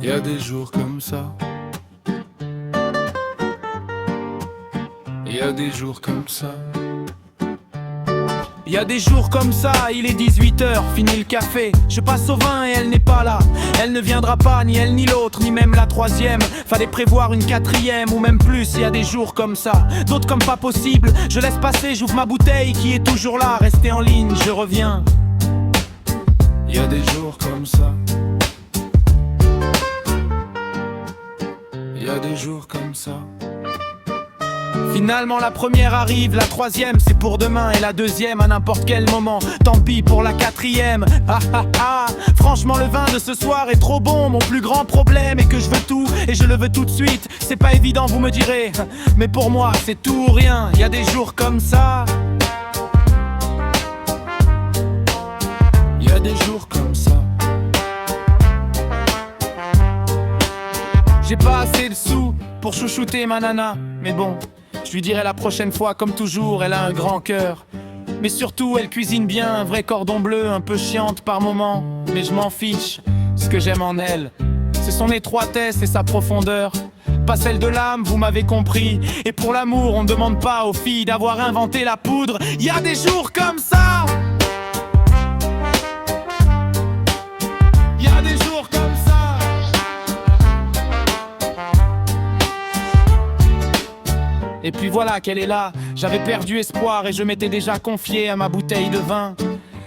Y a des jours comme ça. Y a des jours comme ça. Y a des jours comme ça, il est 18h, fini le café. Je passe au vin et elle n'est pas là. Elle ne viendra pas, ni elle ni l'autre, ni même la troisième. Fallait prévoir une quatrième ou même plus. Y a des jours comme ça, d'autres comme pas possible. Je laisse passer, j'ouvre ma bouteille qui est toujours là. Restez en ligne, je reviens. Y a des jours comme ça. Y a des jours comme ça. Finalement la première arrive, la troisième c'est pour demain et la deuxième à n'importe quel moment. Tant pis pour la quatrième. Ah ah ah. Franchement le vin de ce soir est trop bon. Mon plus grand problème est que je veux tout et je le veux tout de suite. C'est pas évident vous me direz, mais pour moi c'est tout ou rien. Y a des jours comme ça. Y a des jours comme ça. J'ai pas assez de sous pour chouchouter ma nana, mais bon, je lui dirai la prochaine fois, comme toujours, elle a un grand cœur. Mais surtout, elle cuisine bien, un vrai cordon bleu, un peu chiante par moments. Mais je m'en fiche, ce que j'aime en elle, c'est son étroitesse et sa profondeur. Pas celle de l'âme, vous m'avez compris. Et pour l'amour, on ne demande pas aux filles d'avoir inventé la poudre. Y a des jours comme ça. Y a des jours comme ça. Et puis voilà qu'elle est là. J'avais perdu espoir et je m'étais déjà confié à ma bouteille de vin.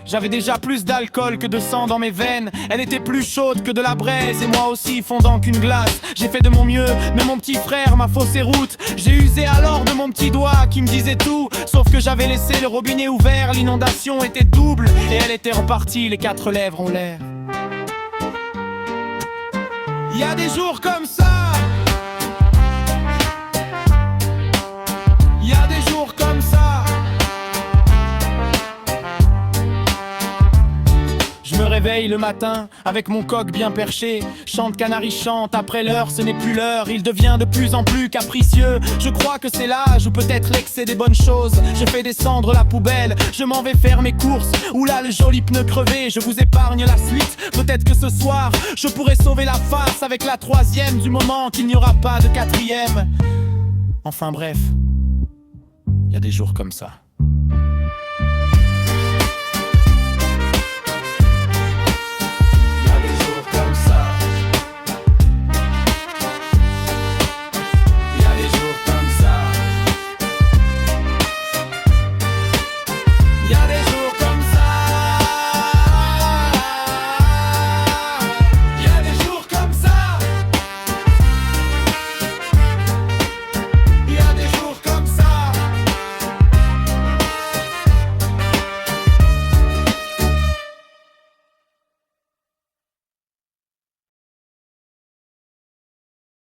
J'avais déjà plus d'alcool que de sang dans mes veines. Elle était plus chaude que de la braise et moi aussi fondant qu'une glace. J'ai fait de mon mieux, mais mon petit frère m'a faussé route. J'ai usé alors de mon petit doigt qui me disait tout, sauf que j'avais laissé le robinet ouvert. L'inondation était double et elle était repartie, les quatre lèvres en l'air. Y a des jours comme ça. Y a des jours comme ça. Je me réveille le matin avec mon coq bien perché. Chante canari chante, après l'heure ce n'est plus l'heure. Il devient de plus en plus capricieux. Je crois que c'est l'âge ou peut-être l'excès des bonnes choses. Je fais descendre la poubelle, je m'en vais faire mes courses. Oula le joli pneu crevé, je vous épargne la suite. Peut-être que ce soir je pourrai sauver la face avec la troisième, du moment qu'il n'y aura pas de quatrième. Enfin bref, y a des jours comme ça.